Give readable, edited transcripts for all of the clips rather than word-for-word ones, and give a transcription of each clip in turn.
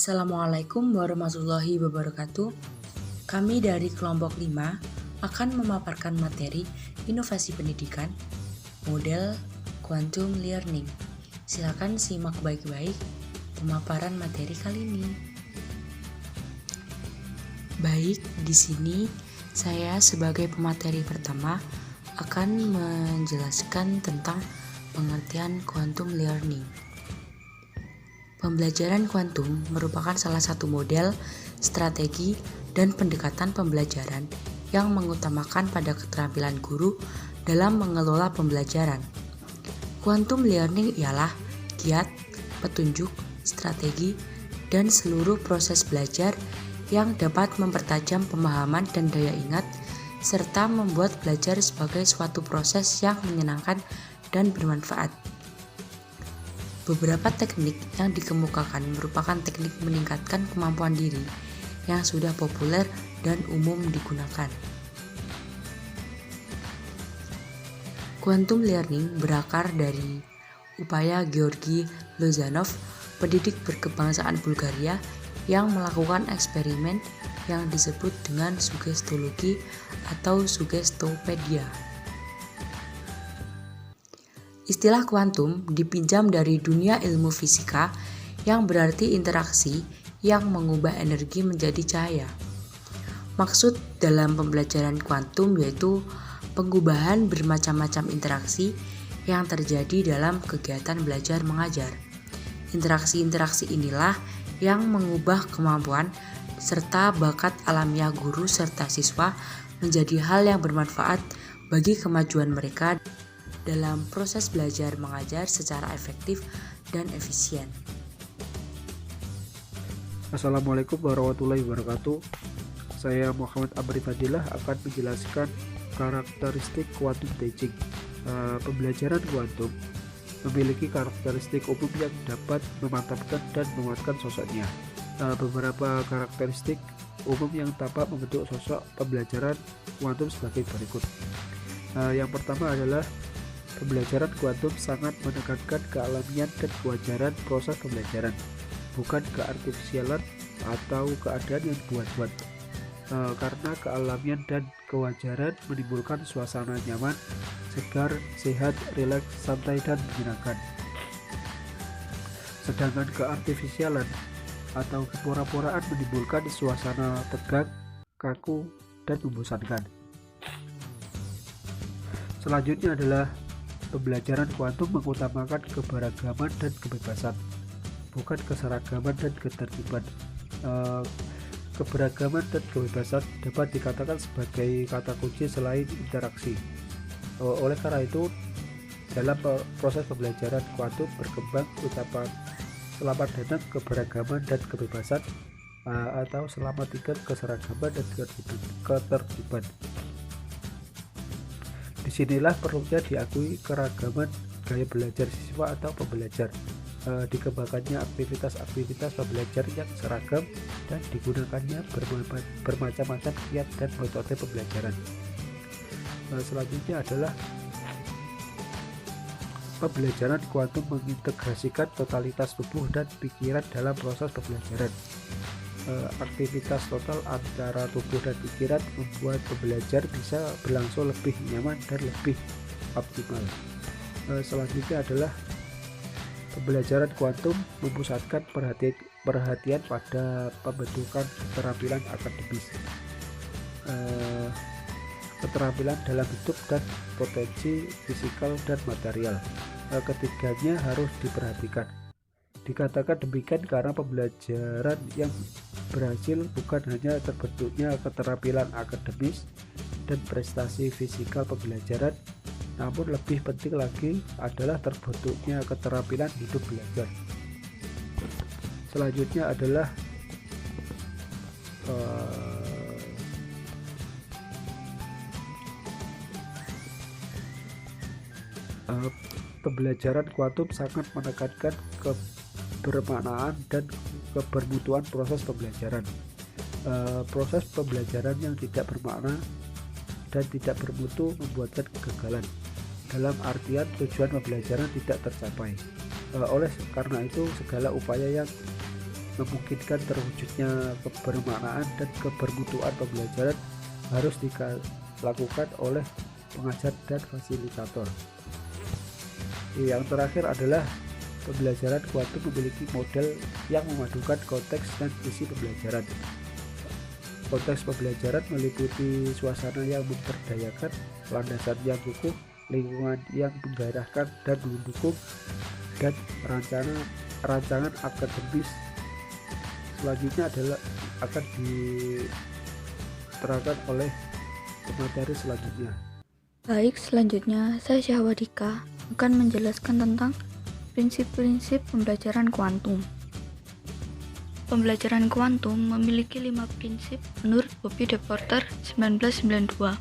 Assalamualaikum warahmatullahi wabarakatuh. Kami dari kelompok 5 akan memaparkan materi inovasi pendidikan, model quantum learning. Silakan simak baik-baik pemaparan materi kali ini. Baik, di sini saya sebagai pemateri pertama akan menjelaskan tentang pengertian quantum learning. Pembelajaran kuantum merupakan salah satu model, strategi, dan pendekatan pembelajaran yang mengutamakan pada keterampilan guru dalam mengelola pembelajaran. Quantum learning ialah kiat, petunjuk, strategi, dan seluruh proses belajar yang dapat mempertajam pemahaman dan daya ingat, serta membuat belajar sebagai suatu proses yang menyenangkan dan bermanfaat. Beberapa teknik yang dikemukakan merupakan teknik meningkatkan kemampuan diri yang sudah populer dan umum digunakan. Quantum learning berakar dari upaya Georgi Lozanov, pendidik berkebangsaan Bulgaria, yang melakukan eksperimen yang disebut dengan sugestologi atau sugestopedia. Istilah kuantum dipinjam dari dunia ilmu fisika yang berarti interaksi yang mengubah energi menjadi cahaya. Maksud dalam pembelajaran kuantum yaitu pengubahan bermacam-macam interaksi yang terjadi dalam kegiatan belajar mengajar. Interaksi-interaksi inilah yang mengubah kemampuan serta bakat alamiah guru serta siswa menjadi hal yang bermanfaat bagi kemajuan mereka dalam proses belajar mengajar secara efektif dan efisien. Assalamualaikum warahmatullahi wabarakatuh. Saya Muhammad Amri Fadilah akan menjelaskan karakteristik quantum teaching. Pembelajaran kuantum memiliki karakteristik umum yang dapat memantapkan dan menguatkan sosoknya. Beberapa karakteristik umum yang dapat membentuk sosok pembelajaran kuantum sebagai berikut. Yang pertama adalah pembelajaran kuantum sangat menekankan kealamian dan kewajaran proses pembelajaran, bukan keartifisialan atau keadaan yang dibuat-buat. Karena kealamian dan kewajaran menimbulkan suasana nyaman, segar, sehat, rileks, santai, dan menyenangkan. Sedangkan keartifisialan atau kepura-puraan menimbulkan suasana tegang, kaku, dan membosankan. Selanjutnya adalah pembelajaran kuantum mengutamakan keberagaman dan kebebasan, bukan keseragaman dan ketertiban. Keberagaman dan kebebasan dapat dikatakan sebagai kata kunci selain interaksi. Oleh karena itu, dalam proses pembelajaran kuantum berkembang ucapan selamat datang keberagaman dan kebebasan atau selamat tinggal keseragaman dan ketertiban. Disinilah perlunya diakui keragaman gaya belajar siswa atau pembelajar, dikembangkannya aktivitas-aktivitas pembelajar yang seragam, dan digunakannya bermacam-macam kiat dan metode pembelajaran. Selanjutnya adalah pembelajaran kuantum mengintegrasikan totalitas tubuh dan pikiran dalam proses pembelajaran. Aktivitas total antara tubuh dan pikiran membuat pembelajar bisa berlangsung lebih nyaman dan lebih optimal. Selanjutnya adalah pembelajaran kuantum memusatkan perhatian pada pembentukan keterampilan akademis, keterampilan dalam hidup, dan potensi fisikal dan material. Ketiganya harus diperhatikan. Dikatakan demikian karena pembelajaran yang berhasil bukan hanya terbentuknya keterampilan akademis dan prestasi fisikal pembelajaran, namun lebih penting lagi adalah terbentuknya keterampilan hidup belajar. Selanjutnya adalah pembelajaran kuantum sangat menekankan kebermaknaan dan kebermutuan proses pembelajaran. Proses pembelajaran yang tidak bermakna dan tidak bermutu membuatkan kegagalan, dalam artian tujuan pembelajaran tidak tercapai. Oleh karena itu, segala upaya yang memungkinkan terwujudnya kebermaknaan dan kebermutuan pembelajaran harus dilakukan oleh pengajar dan fasilitator. Yang terakhir adalah pembelajaran kuantum memiliki model yang memadukan konteks dan isi pembelajaran. Konteks pembelajaran meliputi suasana yang memperdayakan, landasan yang kukuh, lingkungan yang menggairahkan dan mendukung, dan rancangan akademis selanjutnya akan diterangkan oleh pemateri selanjutnya. Baik, selanjutnya saya Syahwadika akan menjelaskan tentang prinsip-prinsip pembelajaran kuantum. Pembelajaran kuantum memiliki 5 prinsip menurut Bobby DePorter 1992.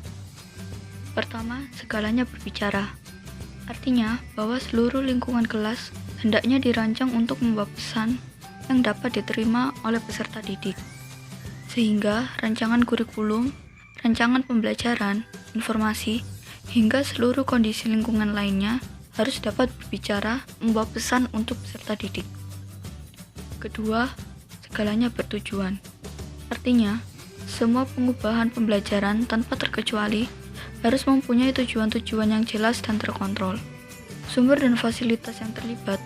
Pertama, segalanya berbicara. Artinya bahwa seluruh lingkungan kelas hendaknya dirancang untuk membawa pesan yang dapat diterima oleh peserta didik. Sehingga rancangan kurikulum, rancangan pembelajaran, informasi, hingga seluruh kondisi lingkungan lainnya harus dapat berbicara membawa pesan untuk peserta didik. Kedua, segalanya bertujuan. Artinya, semua pengubahan pembelajaran tanpa terkecuali harus mempunyai tujuan-tujuan yang jelas dan terkontrol. Sumber dan fasilitas yang terlibat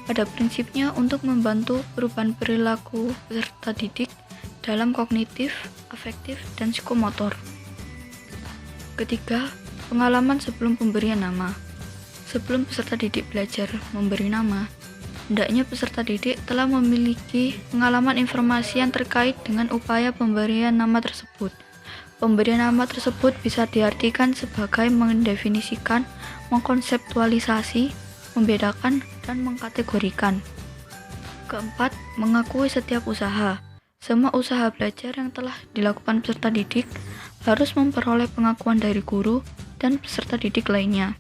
pada prinsipnya untuk membantu perubahan perilaku peserta didik dalam kognitif, afektif, dan psikomotor. Ketiga, pengalaman sebelum pemberian nama. Sebelum peserta didik belajar memberi nama, hendaknya peserta didik telah memiliki pengalaman informasi yang terkait dengan upaya pemberian nama tersebut. Pemberian nama tersebut bisa diartikan sebagai mendefinisikan, mengkonseptualisasi, membedakan, dan mengkategorikan. Keempat, mengakui setiap usaha. Semua usaha belajar yang telah dilakukan peserta didik harus memperoleh pengakuan dari guru dan peserta didik lainnya.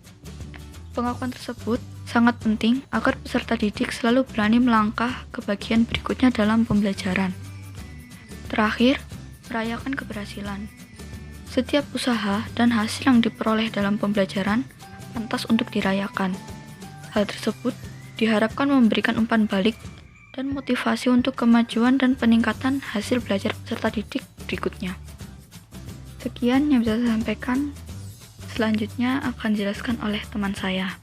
Pengakuan tersebut sangat penting agar peserta didik selalu berani melangkah ke bagian berikutnya dalam pembelajaran. Terakhir, merayakan keberhasilan. Setiap usaha dan hasil yang diperoleh dalam pembelajaran pantas untuk dirayakan. Hal tersebut diharapkan memberikan umpan balik dan motivasi untuk kemajuan dan peningkatan hasil belajar peserta didik berikutnya. Sekian yang bisa saya sampaikan. Selanjutnya akan dijelaskan oleh teman saya.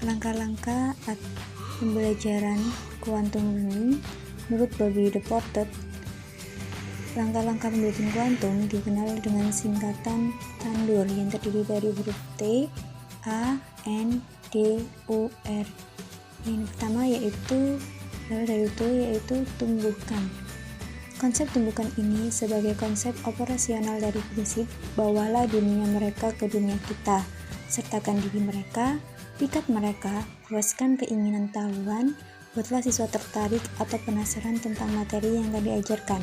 Langkah-langkah pembelajaran kuantum ini menurut Bobby DePorter. Langkah-langkah pembelajaran kuantum dikenal dengan singkatan TANDUR yang terdiri dari huruf T, A, N, D, U, R. Yang pertama yaitu tumbuhkan. Konsep tumbuhkan ini sebagai konsep operasional dari prinsip bawalah dunia mereka ke dunia kita, sertakan diri mereka, pikat mereka, puaskan keinginan tahuan, buatlah siswa tertarik atau penasaran tentang materi yang akan diajarkan.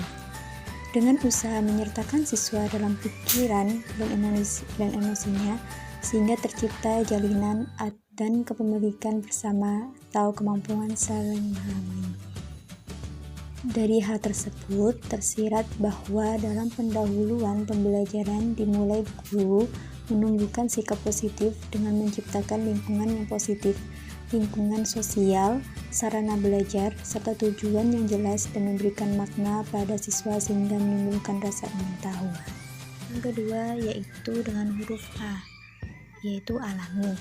Dengan usaha menyertakan siswa dalam pikiran dan emosinya, sehingga tercipta jalinan dan kepemilikan bersama atau kemampuan saling memahami. Dari hal tersebut tersirat bahwa dalam pendahuluan pembelajaran dimulai guru menumbuhkan sikap positif dengan menciptakan lingkungan yang positif, lingkungan sosial, sarana belajar, serta tujuan yang jelas dan memberikan makna pada siswa sehingga menimbulkan rasa ingin tahu. Yang kedua yaitu dengan huruf A, yaitu alami.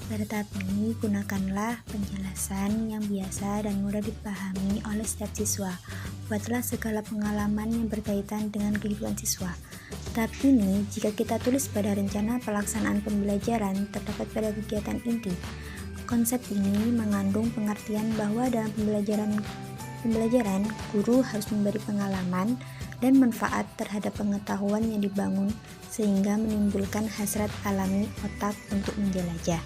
Pada tahap ini, gunakanlah penjelasan yang biasa dan mudah dipahami oleh setiap siswa. Buatlah segala pengalaman yang berkaitan dengan kehidupan siswa. Tahap ini, jika kita tulis pada rencana pelaksanaan pembelajaran, terdapat pada kegiatan inti. Konsep ini mengandung pengertian bahwa dalam pembelajaran, guru harus memberi pengalaman dan manfaat terhadap pengetahuan yang dibangun sehingga menimbulkan hasrat alami otak untuk menjelajah.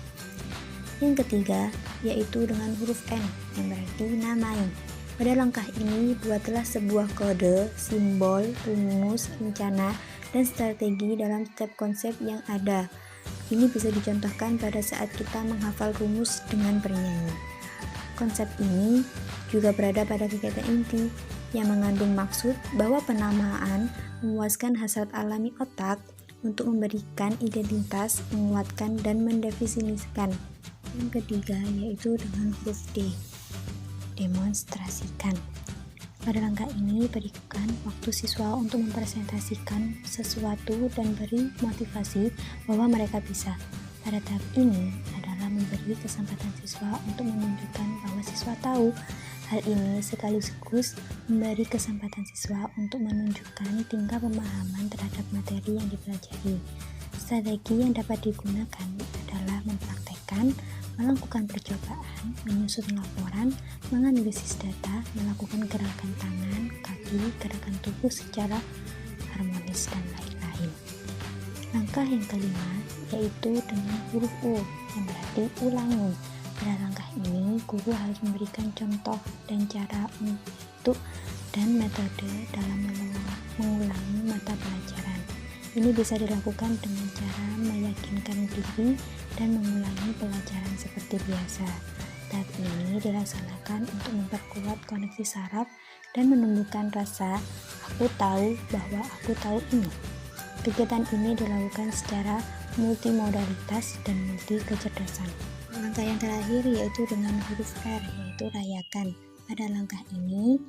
Yang ketiga, yaitu dengan huruf N, yang berarti namai. Pada langkah ini, buatlah sebuah kode, simbol, rumus, rencana, dan strategi dalam setiap konsep yang ada. Ini bisa dicontohkan pada saat kita menghafal rumus dengan bernyanyi. Konsep ini juga berada pada kegiatan inti, yang mengandung maksud bahwa penamaan memuaskan hasrat alami otak untuk memberikan identitas, menguatkan, dan mendefinisikan. Yang ketiga yaitu dengan huruf D. D didemonstrasikan. Pada langkah ini, berikan waktu siswa untuk mempresentasikan sesuatu dan beri motivasi bahwa mereka bisa. Pada tahap ini adalah memberi kesempatan siswa untuk menunjukkan bahwa siswa tahu. Hal ini sekaligus memberi kesempatan siswa untuk menunjukkan tingkat pemahaman terhadap materi yang dipelajari. Strategi yang dapat digunakan adalah mempraktekkan, melakukan percobaan, menyusun laporan, menganalisis data, melakukan gerakan tangan, kaki, gerakan tubuh secara harmonis, dan lain-lain. Langkah yang kelima yaitu dengan huruf U, yang berarti ulangi. Pada langkah ini, guru harus memberikan contoh dan cara untuk dan metode dalam mengulangi mata pelajaran. Ini bisa dilakukan dengan cara meyakinkan diri dan mengulangi pelajaran seperti biasa. Tahap ini dilaksanakan untuk memperkuat koneksi saraf dan menumbuhkan rasa "aku tahu bahwa aku tahu ini". Kegiatan ini dilakukan secara multimodalitas dan multi kecerdasan. Langkah yang terakhir yaitu dengan huruf R, yaitu rayakan. Pada langkah ini,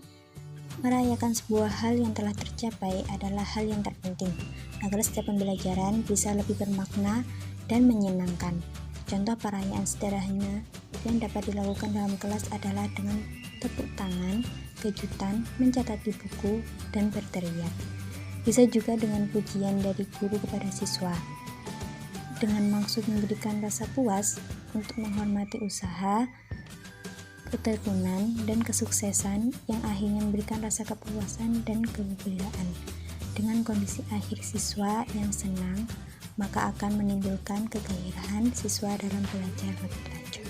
merayakan sebuah hal yang telah tercapai adalah hal yang terpenting, agar setiap pembelajaran bisa lebih bermakna dan menyenangkan. Contoh perayaan sederhana yang dapat dilakukan dalam kelas adalah dengan tepuk tangan, kejutan, mencatat di buku, dan berteriak. Bisa juga dengan pujian dari guru kepada siswa, dengan maksud memberikan rasa puas untuk menghormati usaha, ketekunan, dan kesuksesan yang akhirnya memberikan rasa kepuasan dan kegembiraan. Dengan kondisi akhir siswa yang senang, maka akan menimbulkan kegairahan siswa dalam belajar lebih lanjut.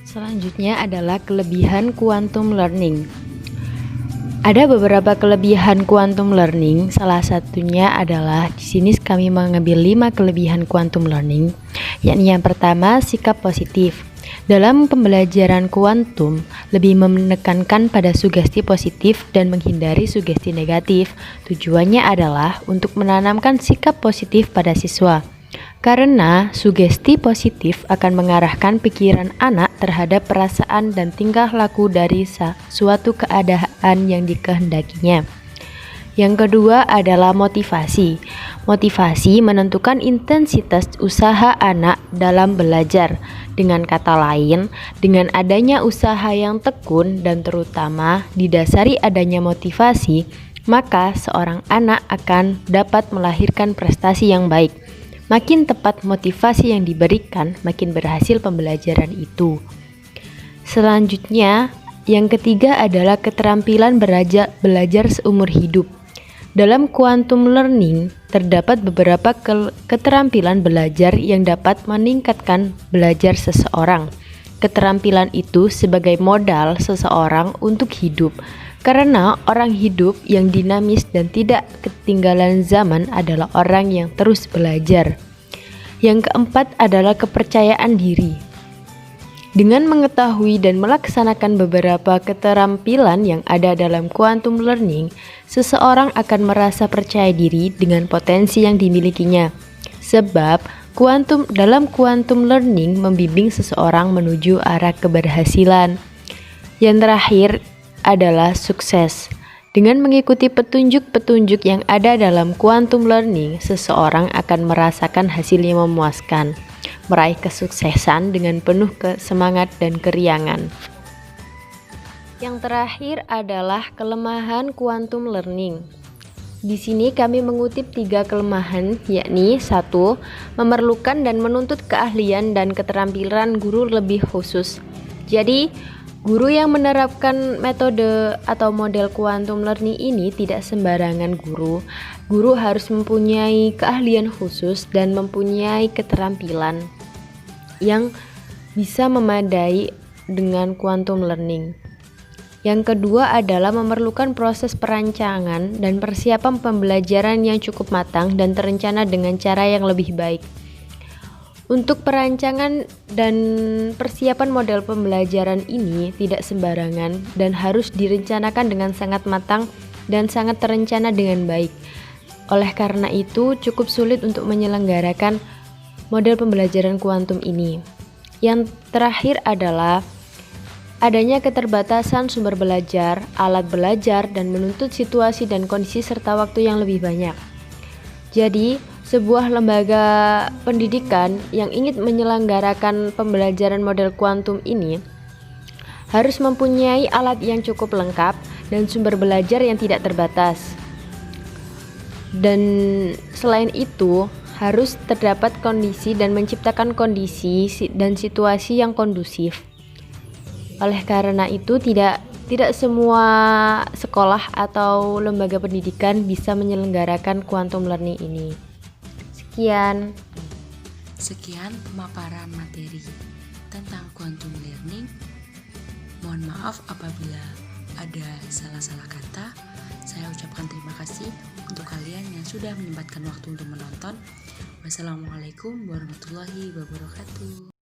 Selanjutnya adalah kelebihan quantum learning. Ada beberapa kelebihan quantum learning, salah satunya adalah di sini kami mengambil 5 kelebihan quantum learning, yakni yang pertama, sikap positif. Dalam pembelajaran kuantum, lebih menekankan pada sugesti positif dan menghindari sugesti negatif. Tujuannya adalah untuk menanamkan sikap positif pada siswa. Karena sugesti positif akan mengarahkan pikiran anak terhadap perasaan dan tingkah laku dari suatu keadaan yang dikehendakinya. Yang kedua adalah motivasi. Motivasi menentukan intensitas usaha anak dalam belajar. Dengan kata lain, dengan adanya usaha yang tekun dan terutama didasari adanya motivasi, maka seorang anak akan dapat melahirkan prestasi yang baik. Makin tepat motivasi yang diberikan, makin berhasil pembelajaran itu. Selanjutnya, yang ketiga adalah keterampilan belajar seumur hidup. Dalam quantum learning, terdapat beberapa keterampilan belajar yang dapat meningkatkan belajar seseorang. Keterampilan itu sebagai modal seseorang untuk hidup. Karena orang hidup yang dinamis dan tidak ketinggalan zaman adalah orang yang terus belajar. Yang keempat adalah kepercayaan diri. Dengan mengetahui dan melaksanakan beberapa keterampilan yang ada dalam quantum learning, seseorang akan merasa percaya diri dengan potensi yang dimilikinya. Sebab dalam quantum learning membimbing seseorang menuju arah keberhasilan. Yang terakhir adalah sukses. Dengan mengikuti petunjuk-petunjuk yang ada dalam quantum learning, seseorang akan merasakan hasil yang memuaskan, meraih kesuksesan dengan penuh semangat dan keriangan. Yang terakhir adalah kelemahan quantum learning. Di sini kami mengutip 3 kelemahan, yakni 1. Memerlukan dan menuntut keahlian dan keterampilan guru lebih khusus. Jadi, guru yang menerapkan metode atau model quantum learning ini tidak sembarangan guru. Guru harus mempunyai keahlian khusus dan mempunyai keterampilan yang bisa memadai dengan quantum learning. Yang kedua adalah memerlukan proses perancangan dan persiapan pembelajaran yang cukup matang dan terencana dengan cara yang lebih baik. Untuk perancangan dan persiapan model pembelajaran ini tidak sembarangan dan harus direncanakan dengan sangat matang dan sangat terencana dengan baik. Oleh karena itu, cukup sulit untuk menyelenggarakan model pembelajaran kuantum ini. Yang terakhir adalah adanya keterbatasan sumber belajar, alat belajar, dan menuntut situasi dan kondisi serta waktu yang lebih banyak. Jadi, sebuah lembaga pendidikan yang ingin menyelenggarakan pembelajaran model kuantum ini harus mempunyai alat yang cukup lengkap dan sumber belajar yang tidak terbatas. Dan selain itu, harus terdapat kondisi dan menciptakan kondisi dan situasi yang kondusif. Oleh karena itu, tidak semua sekolah atau lembaga pendidikan bisa menyelenggarakan quantum learning ini. Sekian pemaparan materi tentang quantum learning. Mohon maaf apabila ada salah-salah kata. Saya ucapkan terima kasih untuk kalian yang sudah menyempatkan waktu untuk menonton. Wassalamualaikum warahmatullahi wabarakatuh.